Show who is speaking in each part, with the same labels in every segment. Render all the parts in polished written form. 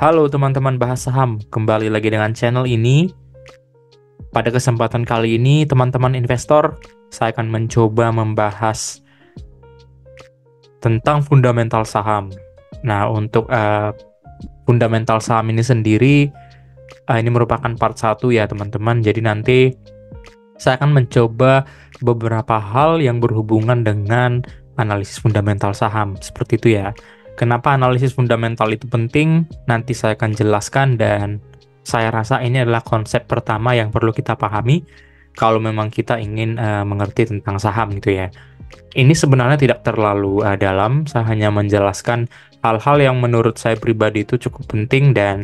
Speaker 1: Halo teman-teman bahas saham, kembali lagi dengan channel ini. Pada kesempatan kali ini teman-teman investor, saya akan mencoba membahas tentang fundamental saham. Nah, untuk fundamental saham ini sendiri, ini merupakan part 1 ya teman-teman. Jadi nanti saya akan mencoba beberapa hal yang berhubungan dengan analisis fundamental saham, seperti itu ya. Kenapa analisis fundamental itu penting? Nanti saya akan jelaskan, dan saya rasa ini adalah konsep pertama yang perlu kita pahami kalau memang kita ingin mengerti tentang saham gitu ya. Ini sebenarnya tidak terlalu dalam, saya hanya menjelaskan hal-hal yang menurut saya pribadi itu cukup penting dan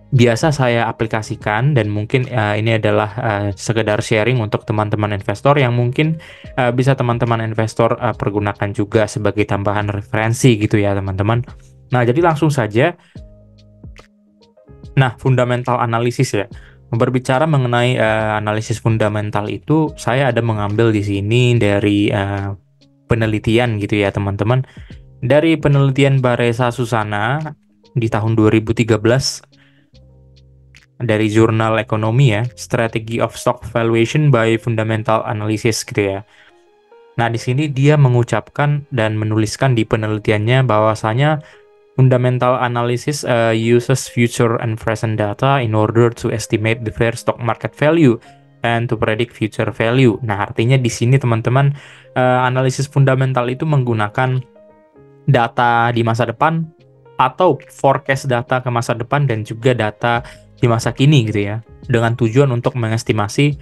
Speaker 1: biasa saya aplikasikan, dan mungkin ini adalah sekedar sharing untuk teman-teman investor yang mungkin bisa teman-teman investor pergunakan juga sebagai tambahan referensi gitu ya teman-teman. Nah, jadi langsung saja. Nah, fundamental analisis ya. Berbicara mengenai analisis fundamental itu, saya ada mengambil di sini dari penelitian gitu ya teman-teman. Dari penelitian Baresa Susana di tahun 2013 dari jurnal ekonomi ya, Strategy of Stock Valuation by Fundamental Analysis gitu ya. Nah, di sini dia mengucapkan dan menuliskan di penelitiannya bahwasanya fundamental analysis uses future and present data in order to estimate the fair stock market value and to predict future value. Nah, artinya di sini teman-teman, analisis fundamental itu menggunakan data di masa depan atau forecast data ke masa depan dan juga data di masa kini gitu ya, dengan tujuan untuk mengestimasi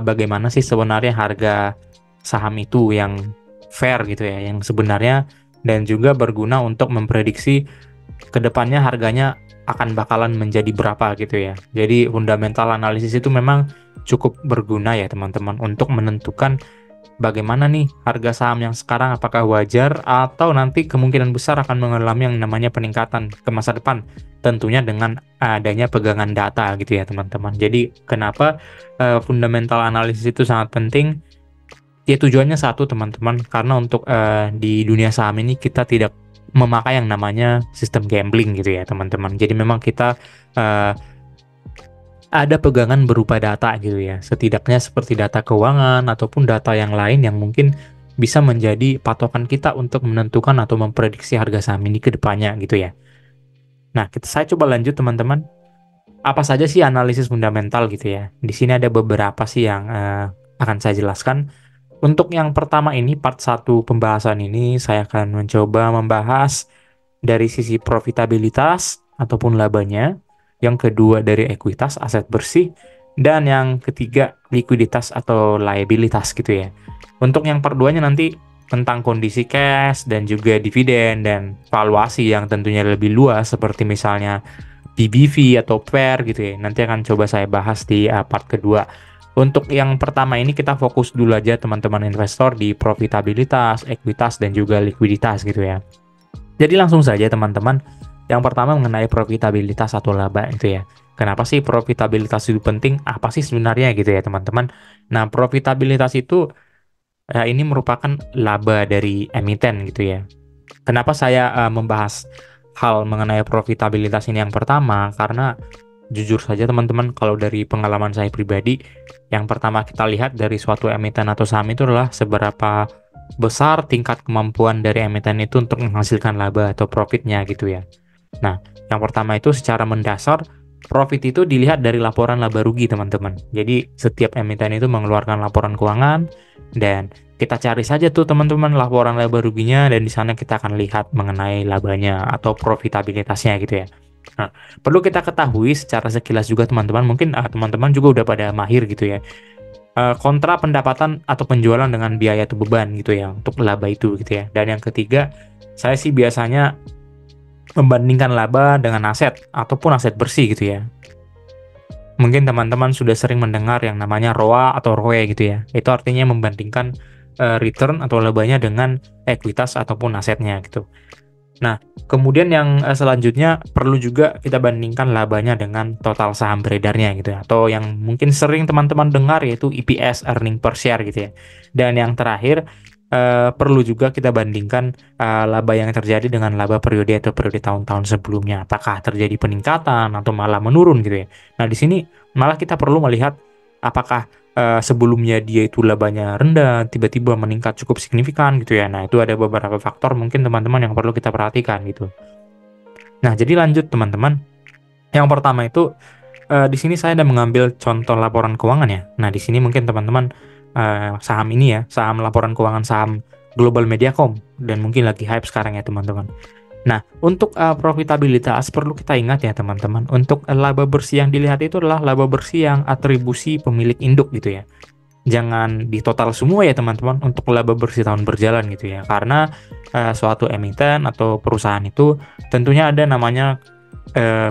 Speaker 1: bagaimana sih sebenarnya harga saham itu yang fair gitu ya, yang sebenarnya, dan juga berguna untuk memprediksi kedepannya harganya akan bakalan menjadi berapa gitu ya. Jadi fundamental analisis itu memang cukup berguna ya teman-teman untuk menentukan bagaimana nih harga saham yang sekarang, apakah wajar atau nanti kemungkinan besar akan mengalami yang namanya peningkatan ke masa depan, tentunya dengan adanya pegangan data gitu ya teman-teman. Jadi kenapa fundamental analisis itu sangat penting? Ya, tujuannya satu teman-teman, karena untuk di dunia saham ini kita tidak memakai yang namanya sistem gambling gitu ya teman-teman. Jadi memang kita ada pegangan berupa data gitu ya, setidaknya seperti data keuangan ataupun data yang lain yang mungkin bisa menjadi patokan kita untuk menentukan atau memprediksi harga saham ini ke depannya gitu ya. Nah, saya coba lanjut teman-teman. Apa saja sih analisis fundamental gitu ya? Di sini ada beberapa sih yang akan saya jelaskan. Untuk yang pertama ini, part 1 pembahasan ini, saya akan mencoba membahas dari sisi profitabilitas ataupun labanya. Yang kedua dari ekuitas, aset bersih. Dan yang ketiga likuiditas atau liabilitas gitu ya. Untuk yang perduanya nanti tentang kondisi cash dan juga dividen dan valuasi yang tentunya lebih luas seperti misalnya PBV atau PER gitu ya. Nanti akan coba saya bahas di part kedua. Untuk yang pertama ini kita fokus dulu aja teman-teman investor di profitabilitas, ekuitas, dan juga likuiditas gitu ya. Jadi langsung saja teman-teman, yang pertama mengenai profitabilitas atau laba itu ya. Kenapa sih profitabilitas itu penting? Apa sih sebenarnya gitu ya teman-teman? Nah, profitabilitas itu ini merupakan laba dari emiten gitu ya. Kenapa saya membahas hal mengenai profitabilitas ini yang pertama? Karena jujur saja teman-teman, kalau dari pengalaman saya pribadi, yang pertama kita lihat dari suatu emiten atau saham itu adalah seberapa besar tingkat kemampuan dari emiten itu untuk menghasilkan laba atau profitnya gitu ya. Nah, yang pertama itu secara mendasar, profit itu dilihat dari laporan laba rugi teman-teman. Jadi setiap emiten itu mengeluarkan laporan keuangan, dan kita cari saja tuh teman-teman laporan laba ruginya, dan di sana kita akan lihat mengenai labanya atau profitabilitasnya gitu ya. Nah, perlu kita ketahui secara sekilas juga teman-teman, mungkin teman-teman juga udah pada mahir gitu ya. Kontra pendapatan atau penjualan dengan biaya atau beban gitu ya untuk laba itu gitu ya. Dan yang ketiga, saya sih biasanya membandingkan laba dengan aset ataupun aset bersih gitu ya. Mungkin teman-teman sudah sering mendengar yang namanya ROA atau ROE gitu ya. Itu artinya membandingkan return atau labanya dengan ekuitas ataupun asetnya gitu. Nah, kemudian yang selanjutnya perlu juga kita bandingkan labanya dengan total saham beredarnya gitu ya, atau yang mungkin sering teman-teman dengar yaitu EPS, earning per share gitu ya. Dan yang terakhir, perlu juga kita bandingkan laba yang terjadi dengan laba periode atau periode tahun-tahun sebelumnya. Apakah terjadi peningkatan atau malah menurun gitu ya. Nah, di sini malah kita perlu melihat apakah sebelumnya dia itu labanya rendah, tiba-tiba meningkat cukup signifikan gitu ya. Nah, itu ada beberapa faktor mungkin teman-teman yang perlu kita perhatikan gitu. Nah, jadi lanjut teman-teman. Yang pertama itu di sini saya ada mengambil contoh laporan keuangan ya. Nah, di sini mungkin teman-teman saham ini ya, saham laporan keuangan saham Global Mediacom dan mungkin lagi hype sekarang ya teman-teman. Nah, untuk profitabilitas perlu kita ingat ya teman-teman, untuk laba bersih yang dilihat itu adalah laba bersih yang atribusi pemilik induk gitu ya. Jangan di total semua ya teman-teman untuk laba bersih tahun berjalan gitu ya. Karena suatu emiten atau perusahaan itu tentunya ada namanya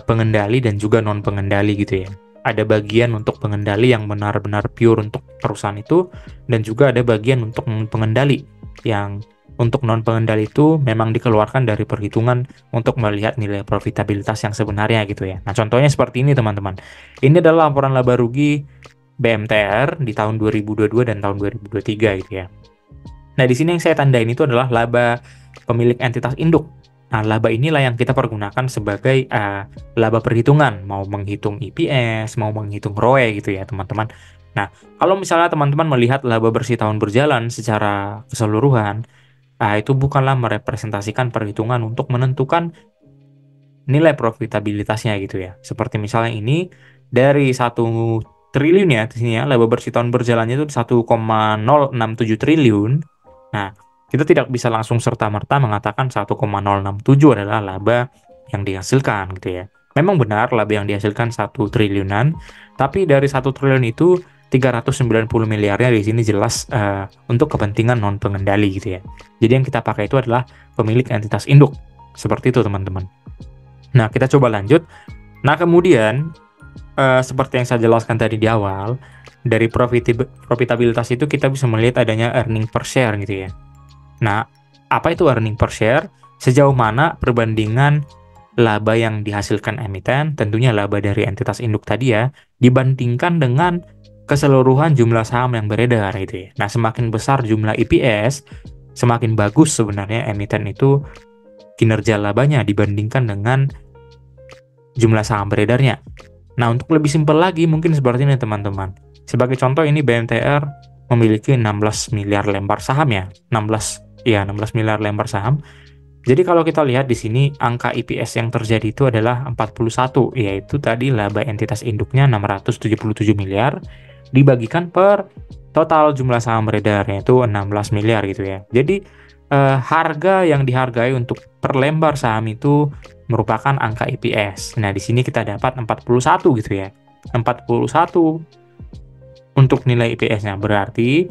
Speaker 1: pengendali dan juga non pengendali gitu ya. Ada bagian untuk pengendali yang benar-benar pure untuk perusahaan itu, dan juga ada bagian untuk non pengendali yang untuk non pengendali itu memang dikeluarkan dari perhitungan untuk melihat nilai profitabilitas yang sebenarnya gitu ya. Nah, contohnya seperti ini teman-teman. Ini adalah laporan laba rugi BMTR di tahun 2022 dan tahun 2023 gitu ya. Nah, di sini yang saya tandain itu adalah laba pemilik entitas induk. Nah, laba inilah yang kita pergunakan sebagai laba perhitungan, mau menghitung EPS, mau menghitung ROE gitu ya, teman-teman. Nah, kalau misalnya teman-teman melihat laba bersih tahun berjalan secara keseluruhan, itu bukanlah merepresentasikan perhitungan untuk menentukan nilai profitabilitasnya gitu ya. Seperti misalnya ini dari 1 triliun ya, di sini ya, laba bersih tahun berjalannya itu 1,067 triliun. Nah, kita tidak bisa langsung serta-merta mengatakan 1,067 adalah laba yang dihasilkan gitu ya. Memang benar laba yang dihasilkan 1 triliunan, tapi dari 1 triliun itu 390 miliarnya di sini jelas untuk kepentingan non pengendali gitu ya. Jadi yang kita pakai itu adalah pemilik entitas induk. Seperti itu teman-teman. Nah, kita coba lanjut. Nah, kemudian seperti yang saya jelaskan tadi di awal, dari profitabilitas itu kita bisa melihat adanya earning per share gitu ya. Nah, apa itu earning per share? Sejauh mana perbandingan laba yang dihasilkan emiten, tentunya laba dari entitas induk tadi ya, dibandingkan dengan keseluruhan jumlah saham yang beredar gitu ya. Nah, semakin besar jumlah EPS, semakin bagus sebenarnya emiten itu kinerja labanya dibandingkan dengan jumlah saham beredarnya. Nah, untuk lebih simpel lagi mungkin seperti ini teman-teman. Sebagai contoh ini BMTR memiliki 16 miliar lembar saham ya. 16 miliar lembar saham. Jadi kalau kita lihat di sini angka EPS yang terjadi itu adalah 41, yaitu tadi laba entitas induknya 677 miliar dibagikan per total jumlah saham beredar yaitu 16 miliar gitu ya. Jadi harga yang dihargai untuk per lembar saham itu merupakan angka EPS. Nah, di sini kita dapat 41 gitu ya. 41 untuk nilai EPS-nya. Berarti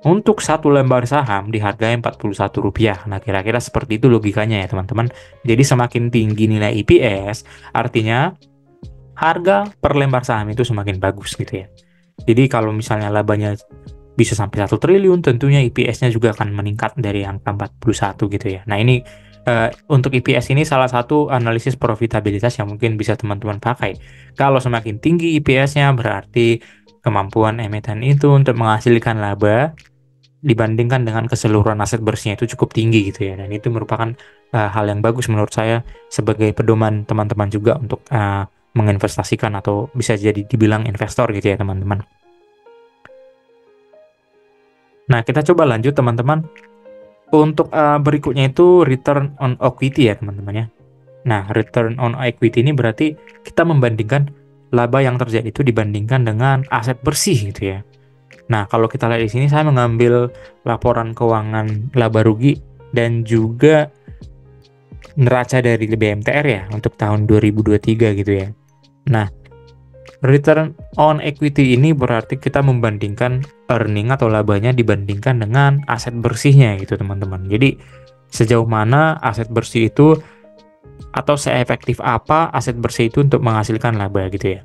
Speaker 1: untuk satu lembar saham dihargai Rp41. Nah, kira-kira seperti itu logikanya ya, teman-teman. Jadi semakin tinggi nilai EPS, artinya harga per lembar saham itu semakin bagus gitu ya. Jadi kalau misalnya labanya bisa sampai 1 triliun, tentunya EPS-nya juga akan meningkat dari angka 41 gitu ya. Nah, ini untuk EPS ini salah satu analisis profitabilitas yang mungkin bisa teman-teman pakai. Kalau semakin tinggi EPS-nya, berarti kemampuan emiten itu untuk menghasilkan laba dibandingkan dengan keseluruhan aset bersihnya itu cukup tinggi gitu ya. Dan itu merupakan hal yang bagus menurut saya sebagai pedoman teman-teman juga untuk menginvestasikan atau bisa jadi dibilang investor gitu ya teman-teman. Nah, kita coba lanjut teman-teman. Untuk berikutnya itu return on equity ya teman-teman ya. Nah, return on equity ini berarti kita membandingkan laba yang terjadi itu dibandingkan dengan aset bersih gitu ya. Nah, kalau kita lihat di sini saya mengambil laporan keuangan laba rugi dan juga neraca dari BMTR ya untuk tahun 2023 gitu ya. Nah, return on equity ini berarti kita membandingkan earning atau labanya dibandingkan dengan aset bersihnya gitu teman-teman. Jadi sejauh mana aset bersih itu atau seefektif apa aset bersih itu untuk menghasilkan laba gitu ya.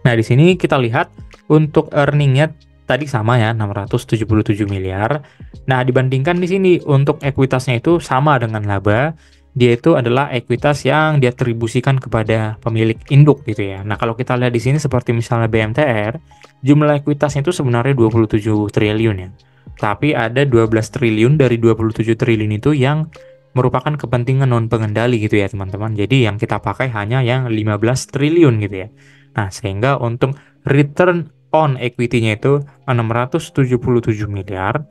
Speaker 1: Nah, di sini kita lihat untuk earningnya tadi sama ya 677 miliar. Nah, dibandingkan di sini untuk ekuitasnya itu sama dengan laba. Dia itu adalah ekuitas yang diatribusikan kepada pemilik induk gitu ya. Nah, kalau kita lihat di sini seperti misalnya BMTR, jumlah ekuitasnya itu sebenarnya 27 triliun ya. Tapi ada 12 triliun dari 27 triliun itu yang merupakan kepentingan non pengendali gitu ya teman-teman. Jadi yang kita pakai hanya yang 15 triliun gitu ya. Nah, sehingga untuk return on equity-nya itu 677 miliar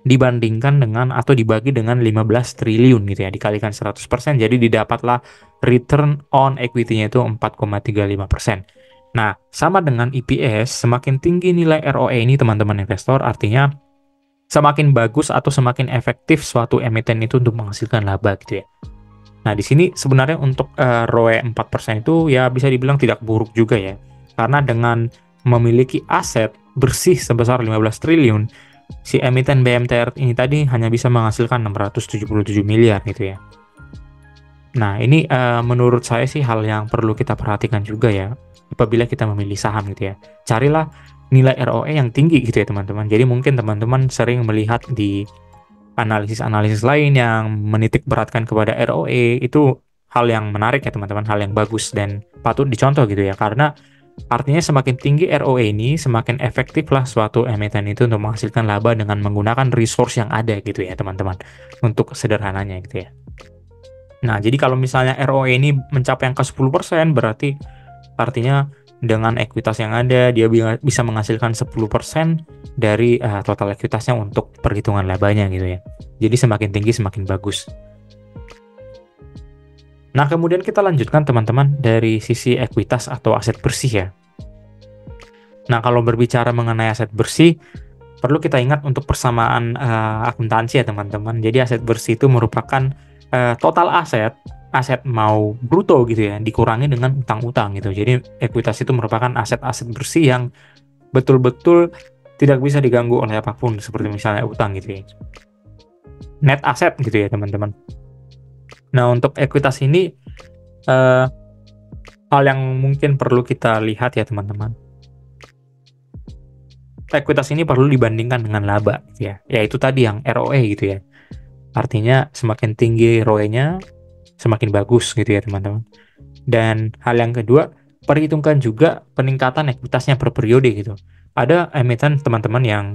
Speaker 1: dibandingkan dengan atau dibagi dengan 15 triliun gitu ya, dikalikan 100%, jadi didapatlah return on equity-nya itu 4,35%. Nah, sama dengan EPS, semakin tinggi nilai ROE ini teman-teman investor, artinya semakin bagus atau semakin efektif suatu emiten itu untuk menghasilkan laba gitu ya. Nah, di sini sebenarnya untuk ROE 4% itu ya bisa dibilang tidak buruk juga ya. Karena dengan memiliki aset bersih sebesar 15 triliun, si emiten BMTR ini tadi hanya bisa menghasilkan 677 miliar gitu ya. Nah, ini menurut saya sih hal yang perlu kita perhatikan juga ya, apabila kita memilih saham gitu ya. Carilah nilai ROE yang tinggi gitu ya teman-teman. Jadi mungkin teman-teman sering melihat di analisis-analisis lain yang menitik beratkan kepada ROE, itu hal yang menarik ya teman-teman, hal yang bagus dan patut dicontoh gitu ya, karena artinya semakin tinggi ROE ini, semakin efektif lah suatu emiten itu untuk menghasilkan laba dengan menggunakan resource yang ada gitu ya teman-teman, untuk sederhananya gitu ya. Nah, jadi kalau misalnya ROE ini mencapai angka 10%, berarti artinya dengan ekuitas yang ada, dia bisa menghasilkan 10% dari total ekuitasnya untuk perhitungan labanya gitu ya. Jadi semakin tinggi semakin bagus. Nah, kemudian kita lanjutkan teman-teman dari sisi ekuitas atau aset bersih ya. Nah, kalau berbicara mengenai aset bersih, perlu kita ingat untuk persamaan akuntansi ya teman-teman. Jadi aset bersih itu merupakan total aset mau bruto gitu ya, dikurangi dengan utang-utang gitu. Jadi ekuitas itu merupakan aset-aset bersih yang betul-betul tidak bisa diganggu oleh apapun, seperti misalnya utang gitu ya. Net asset gitu ya teman-teman. Nah, untuk ekuitas ini hal yang mungkin perlu kita lihat ya teman-teman. Ekuitas ini perlu dibandingkan dengan laba gitu ya. Yaitu tadi yang ROE gitu ya. Artinya semakin tinggi ROE-nya, semakin bagus gitu ya teman-teman. Dan hal yang kedua, perhitungkan juga peningkatan ekuitasnya per periode gitu. Ada emiten teman-teman yang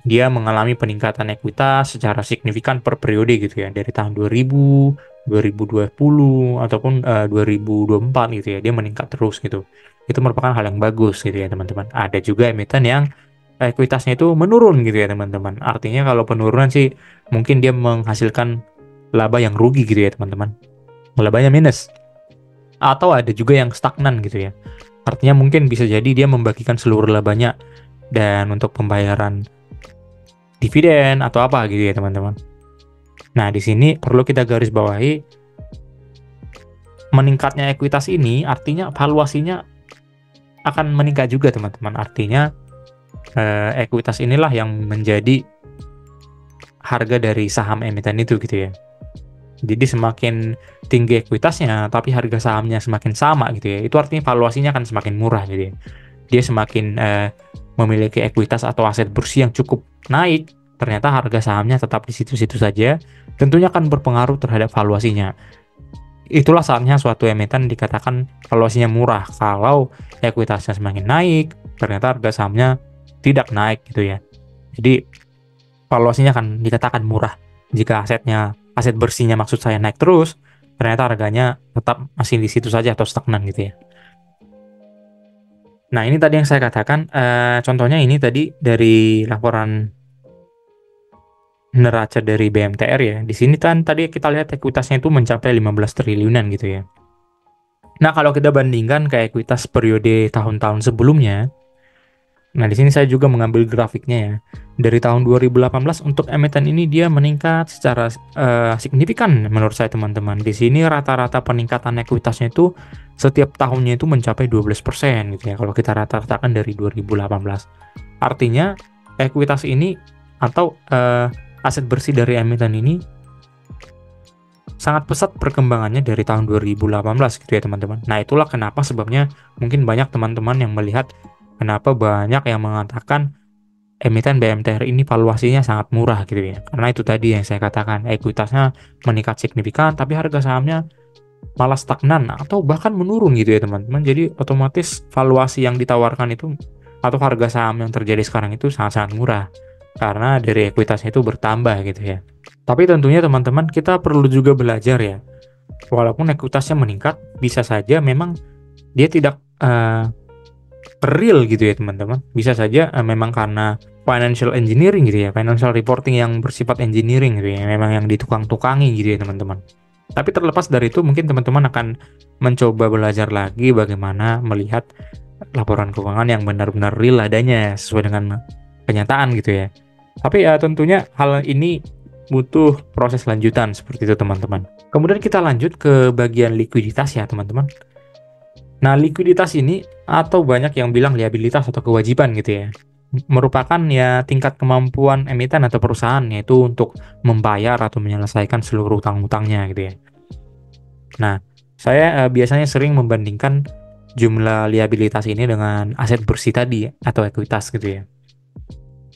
Speaker 1: dia mengalami peningkatan ekuitas secara signifikan per periode gitu ya, dari tahun 2000, 2020 ataupun 2024 gitu ya, dia meningkat terus gitu. Itu merupakan hal yang bagus gitu ya teman-teman. Ada juga emiten yang ekuitasnya itu menurun gitu ya teman-teman. Artinya kalau penurunan sih mungkin dia menghasilkan laba yang rugi gitu ya teman-teman. Labanya minus. Atau ada juga yang stagnan gitu ya. Artinya mungkin bisa jadi dia membagikan seluruh labanya dan untuk pembayaran dividen atau apa gitu ya teman-teman. Nah, di sini perlu kita garis bawahi, meningkatnya ekuitas ini artinya valuasinya akan meningkat juga teman-teman. Artinya ekuitas inilah yang menjadi harga dari saham emiten itu gitu ya. Jadi semakin tinggi ekuitasnya tapi harga sahamnya semakin sama gitu ya, itu artinya valuasinya akan semakin murah gitu ya. Dia semakin memiliki ekuitas atau aset bersih yang cukup naik, ternyata harga sahamnya tetap di situ-situ saja, tentunya akan berpengaruh terhadap valuasinya. Itulah saatnya suatu emiten dikatakan valuasinya murah, kalau ekuitasnya semakin naik, ternyata harga sahamnya tidak naik gitu ya. Jadi valuasinya akan dikatakan murah. Jika aset bersihnya maksud saya naik terus, ternyata harganya tetap masih di situ saja atau stagnan gitu ya. Nah, ini tadi yang saya katakan, contohnya ini tadi dari laporan neraca dari BMTR ya. Di sini kan tadi kita lihat ekuitasnya itu mencapai 15 triliunan gitu ya. Nah, kalau kita bandingkan ke ekuitas periode tahun-tahun sebelumnya, nah di sini saya juga mengambil grafiknya ya. Dari tahun 2018 untuk emiten ini dia meningkat secara signifikan menurut saya teman-teman. Di sini rata-rata peningkatan ekuitasnya itu setiap tahunnya itu mencapai 12% gitu ya, kalau kita rata-ratakan dari 2018. Artinya ekuitas ini atau aset bersih dari emiten ini sangat pesat perkembangannya dari tahun 2018 gitu ya teman-teman. Nah, itulah kenapa sebabnya mungkin banyak teman-teman yang melihat kenapa banyak yang mengatakan emiten BMTR ini valuasinya sangat murah gitu ya. Karena itu tadi yang saya katakan, ekuitasnya meningkat signifikan tapi harga sahamnya malah stagnan atau bahkan menurun gitu ya teman-teman. Jadi otomatis valuasi yang ditawarkan itu atau harga saham yang terjadi sekarang itu sangat-sangat murah. karena dari ekuitasnya itu bertambah gitu ya. Tapi tentunya teman-teman kita perlu juga belajar ya. Walaupun ekuitasnya meningkat, bisa saja memang dia tidak real gitu ya teman-teman. Bisa saja memang karena financial engineering gitu ya, financial reporting yang bersifat engineering gitu ya, memang yang ditukang-tukangi gitu ya teman-teman. Tapi terlepas dari itu, mungkin teman-teman akan mencoba belajar lagi bagaimana melihat laporan keuangan yang benar-benar real adanya sesuai dengan kenyataan gitu ya. Tapi ya tentunya hal ini butuh proses lanjutan seperti itu teman-teman. Kemudian kita lanjut ke bagian likuiditas ya teman-teman. Nah, likuiditas ini atau banyak yang bilang liabilitas atau kewajiban gitu ya, merupakan ya tingkat kemampuan emiten atau perusahaan yaitu untuk membayar atau menyelesaikan seluruh utang-utangnya gitu ya. Nah, saya biasanya sering membandingkan jumlah liabilitas ini dengan aset bersih tadi atau ekuitas gitu ya.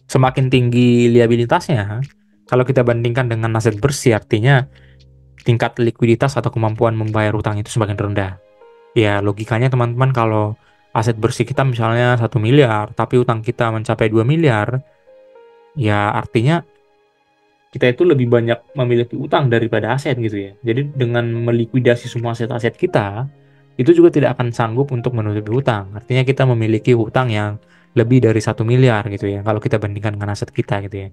Speaker 1: Semakin tinggi liabilitasnya, kalau kita bandingkan dengan aset bersih artinya tingkat likuiditas atau kemampuan membayar utang itu semakin rendah. Ya, logikanya teman-teman kalau aset bersih kita misalnya 1 miliar, tapi utang kita mencapai 2 miliar, ya artinya kita itu lebih banyak memiliki utang daripada aset gitu ya. Jadi dengan melikuidasi semua aset-aset kita, itu juga tidak akan sanggup untuk menutupi utang. Artinya kita memiliki utang yang lebih dari 1 miliar gitu ya, kalau kita bandingkan dengan aset kita gitu ya.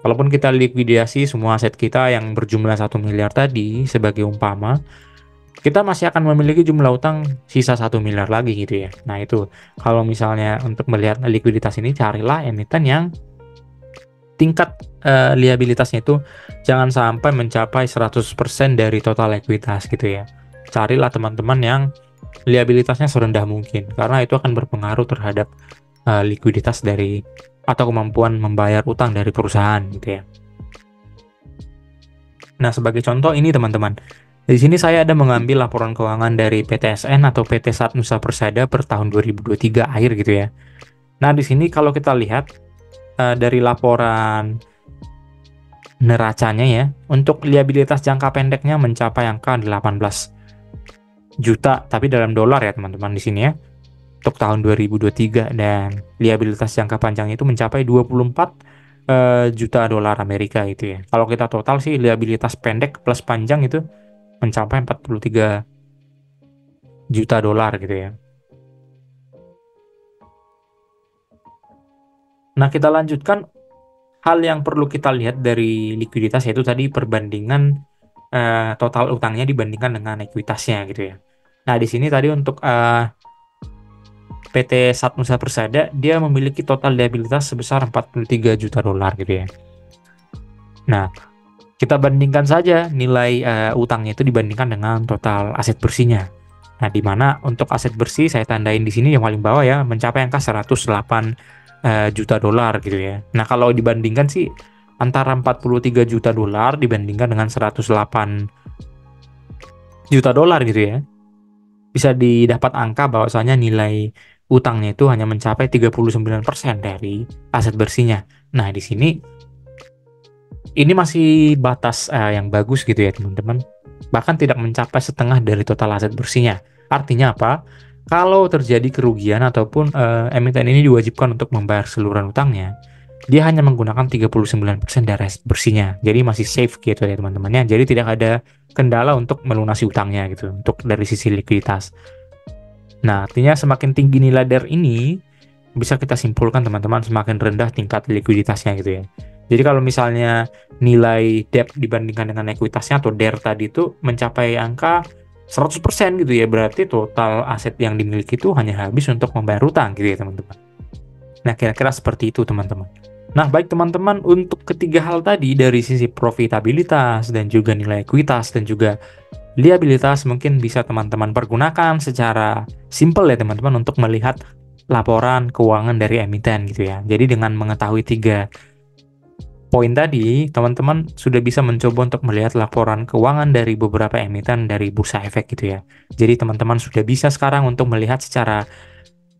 Speaker 1: Kalaupun kita likuidasi semua aset kita yang berjumlah 1 miliar tadi sebagai umpama, kita masih akan memiliki jumlah utang sisa 1 miliar lagi gitu ya. Nah itu, kalau misalnya untuk melihat likuiditas ini, carilah emiten yang tingkat liabilitasnya itu jangan sampai mencapai 100% dari total ekuitas gitu ya. Carilah teman-teman yang liabilitasnya serendah mungkin, karena itu akan berpengaruh terhadap likuiditas dari atau kemampuan membayar utang dari perusahaan gitu ya. Nah, sebagai contoh ini teman-teman, di sini saya ada mengambil laporan keuangan dari PTSN atau PT Sat Nusa Persada per tahun 2023 akhir gitu ya. Nah, di sini kalau kita lihat dari laporan neracanya ya, untuk liabilitas jangka pendeknya mencapai angka 18 juta, tapi dalam dolar ya teman-teman di sini ya, untuk tahun 2023, dan liabilitas jangka panjangnya itu mencapai 24 juta dolar Amerika itu ya. Kalau kita total sih liabilitas pendek plus panjang itu mencapai 43 juta dolar gitu ya. Nah, kita lanjutkan hal yang perlu kita lihat dari likuiditas yaitu tadi perbandingan total utangnya dibandingkan dengan ekuitasnya gitu ya. Nah, di sini tadi untuk PT Sat Nusa Persada dia memiliki total liabilitas sebesar 43 juta dolar gitu ya. Nah, kita bandingkan saja nilai utangnya itu dibandingkan dengan total aset bersihnya. Nah, di mana untuk aset bersih saya tandain di sini yang paling bawah ya, mencapai angka 108 juta dolar gitu ya. Nah, kalau dibandingkan sih antara 43 juta dolar dibandingkan dengan 108 juta dolar gitu ya, bisa didapat angka bahwasanya nilai utangnya itu hanya mencapai 39% dari aset bersihnya. Nah, di sini ini masih batas yang bagus gitu ya teman-teman. Bahkan tidak mencapai setengah dari total aset bersihnya. Artinya apa? Kalau terjadi kerugian ataupun emiten ini diwajibkan untuk membayar seluruh utangnya, dia hanya menggunakan 39% dari aset bersihnya. Jadi masih safe gitu ya teman-teman ya. Jadi tidak ada kendala untuk melunasi utangnya gitu, untuk dari sisi likuiditas. Nah, artinya semakin tinggi nilai DER ini, bisa kita simpulkan teman-teman semakin rendah tingkat likuiditasnya gitu ya. Jadi kalau misalnya nilai debt dibandingkan dengan ekuitasnya atau DER tadi itu mencapai angka 100% gitu ya, berarti total aset yang dimiliki itu hanya habis untuk membayar utang gitu ya teman-teman. Nah, kira-kira seperti itu teman-teman. Nah, baik teman-teman, untuk ketiga hal tadi dari sisi profitabilitas dan juga nilai ekuitas dan juga liabilitas mungkin bisa teman-teman pergunakan secara simple ya teman-teman untuk melihat laporan keuangan dari emiten gitu ya. Jadi dengan mengetahui 3 poin tadi, teman-teman sudah bisa mencoba untuk melihat laporan keuangan dari beberapa emiten dari bursa efek gitu ya. Jadi teman-teman sudah bisa sekarang untuk melihat secara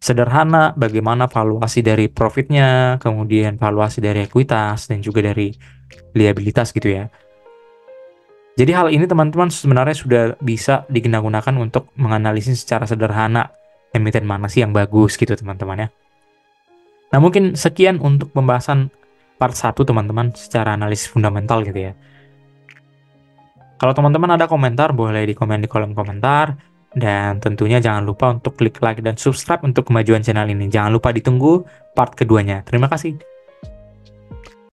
Speaker 1: sederhana bagaimana valuasi dari profitnya, kemudian valuasi dari ekuitas, dan juga dari liabilitas gitu ya. Jadi hal ini teman-teman sebenarnya sudah bisa digunakan untuk menganalisis secara sederhana emiten mana sih yang bagus gitu teman-teman ya. Nah, mungkin sekian untuk pembahasan part 1 teman-teman secara analisis fundamental gitu ya. Kalau teman-teman ada komentar, boleh di komen di kolom komentar. Dan tentunya jangan lupa untuk klik like dan subscribe untuk kemajuan channel ini. Jangan lupa ditunggu part keduanya. Terima kasih.